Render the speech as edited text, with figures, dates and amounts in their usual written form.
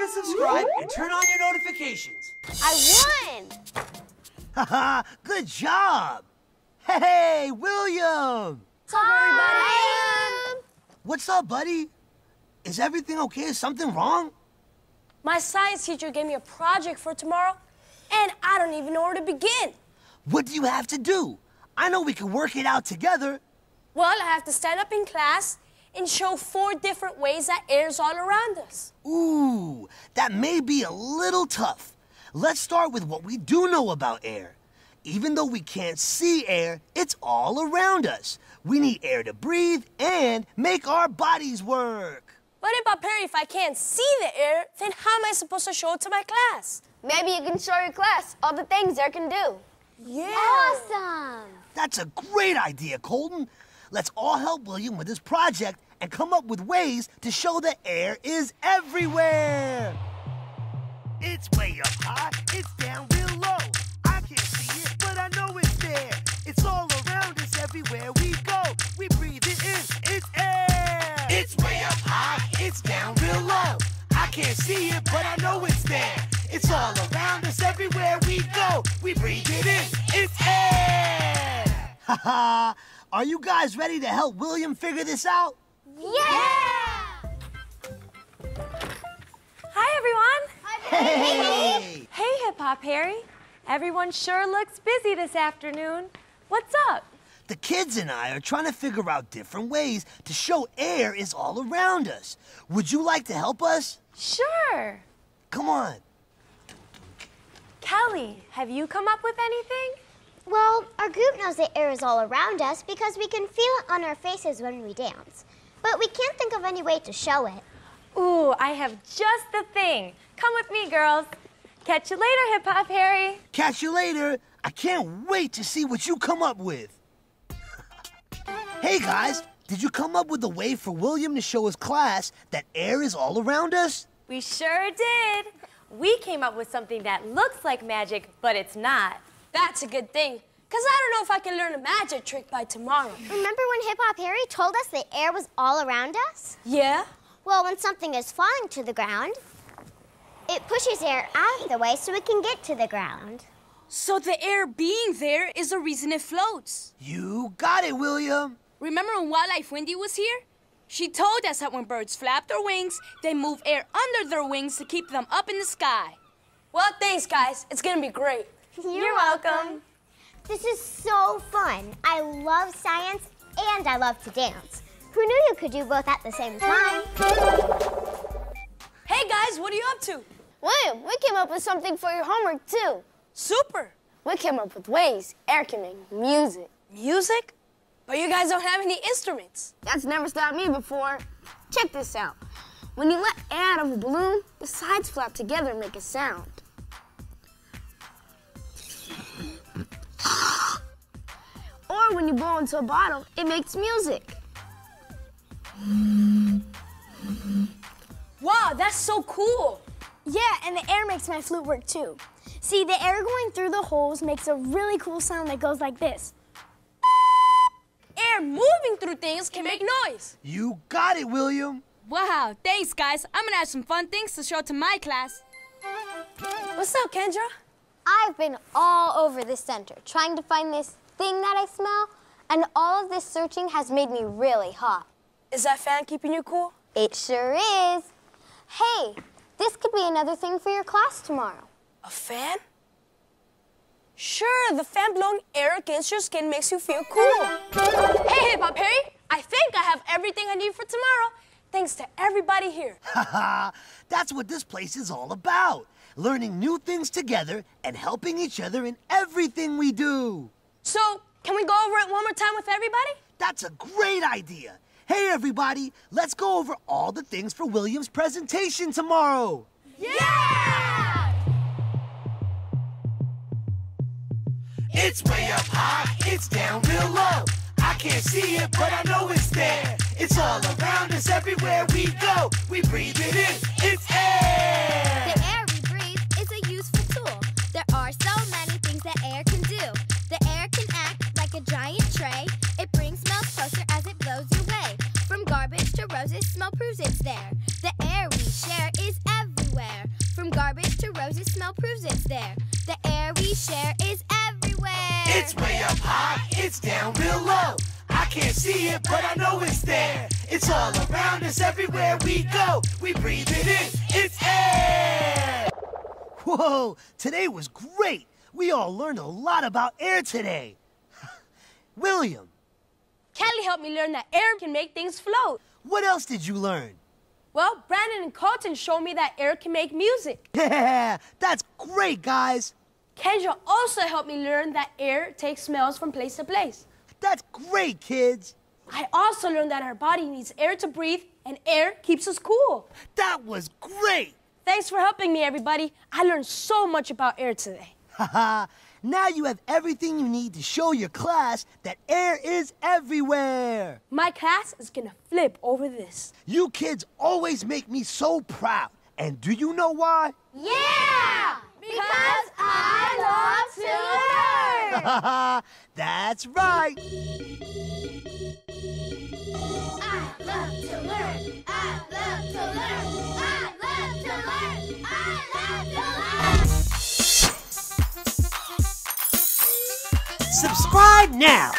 to subscribe and turn on your notifications. I won! Haha, good job! Hey, William! What's up, everybody? What's up, buddy? Is everything okay? Is something wrong? My science teacher gave me a project for tomorrow, and I don't even know where to begin. What do you have to do? I know we can work it out together. Well, I have to stand up in class and show 4 different ways that air's all around us. Ooh, that may be a little tough. Let's start with what we do know about air. Even though we can't see air, it's all around us. We need air to breathe and make our bodies work. But Perry, if I can't see the air, then how am I supposed to show it to my class? Maybe you can show your class all the things air can do. Yeah. Awesome! That's a great idea, Colton. Let's all help William with his project and come up with ways to show that air is everywhere. It's way up high, it's down real low. I can't see it, but I know it's there. It's all around us everywhere we go. We breathe it in, it's air. It's way up high, it's down real low. I can't see it, but I know it's there. It's all around us everywhere we go. We breathe it in, it's air. Haha, are you guys ready to help William figure this out? Yeah! Hi, everyone. Hey! Hey, Hip Hop Harry. Everyone sure looks busy this afternoon. What's up? The kids and I are trying to figure out different ways to show air is all around us. Would you like to help us? Sure. Come on. Kelly, have you come up with anything? Well, our group knows that air is all around us because we can feel it on our faces when we dance. But we can't think of any way to show it. Ooh, I have just the thing. Come with me, girls. Catch you later, Hip Hop Harry. Catch you later. I can't wait to see what you come up with. Hey, guys, did you come up with a way for William to show his class that air is all around us? We sure did. We came up with something that looks like magic, but it's not. That's a good thing, because I don't know if I can learn a magic trick by tomorrow. Remember when Hip Hop Harry told us that air was all around us? Yeah? Well, when something is falling to the ground, it pushes air out of the way so it can get to the ground. So the air being there is the reason it floats. You got it, William. Remember when Wildlife Wendy was here? She told us that when birds flap their wings, they move air under their wings to keep them up in the sky. Well, thanks, guys. It's going to be great. You're welcome. This is so fun. I love science and I love to dance. Who knew you could do both at the same time? Hey, guys, what are you up to? William, we came up with something for your homework, too. Super. We came up with ways air can make music. Music? But you guys don't have any instruments. That's never stopped me before. Check this out. When you let air out of a balloon, the sides flap together and make a sound. Or when you blow into a bottle, it makes music. Wow, that's so cool. Yeah, and the air makes my flute work too. See, the air going through the holes makes a really cool sound that goes like this. Air moving through things can make noise. You got it, William. Wow, thanks, guys. I'm gonna have some fun things to show to my class. What's up, Kendra? I've been all over this center trying to find this thing that I smell, and all of this searching has made me really hot. Is that fan keeping you cool? It sure is. Hey, this could be another thing for your class tomorrow. A fan? Sure, the fan blowing air against your skin makes you feel cool. Hey, Hip Hop Harry, I think I have everything I need for tomorrow, thanks to everybody here. Haha, that's what this place is all about. Learning new things together and helping each other in everything we do. So, can we go over it one more time with everybody? That's a great idea. Hey, everybody, let's go over all the things for William's presentation tomorrow. Yeah! It's way up high, it's down real low. I can't see it, but I know it's there. It's all around us everywhere we go. We breathe it in, it's air. The air we breathe is a useful tool. There are so many things that air can do. The air can act like a giant tray. It brings smells closer as it blows your way. From garbage to roses, smell proves it's there. The air we share is everywhere. everywhere. From garbage to roses, smell proves it's there. The air we share is everywhere. It's way up high, it's down real low. I can't see it, but I know it's there. It's all around us everywhere we go. We breathe it in, it's air. Whoa, today was great. We all learned a lot about air today. William, Kelly helped me learn that air can make things float. what else did you learn? Well, Brandon and Colton showed me that air can make music. Yeah, that's great, guys. Kendra also helped me learn that air takes smells from place to place. That's great, kids. I also learned that our body needs air to breathe, and air keeps us cool. That was great. Thanks for helping me, everybody. I learned so much about air today. Haha, now you have everything you need to show your class that air is everywhere. My class is gonna flip over this. You kids always make me so proud. And do you know why? Yeah! Because I love to learn! That's right. I love to learn. I love to learn. I love to learn. I love to learn. Subscribe now.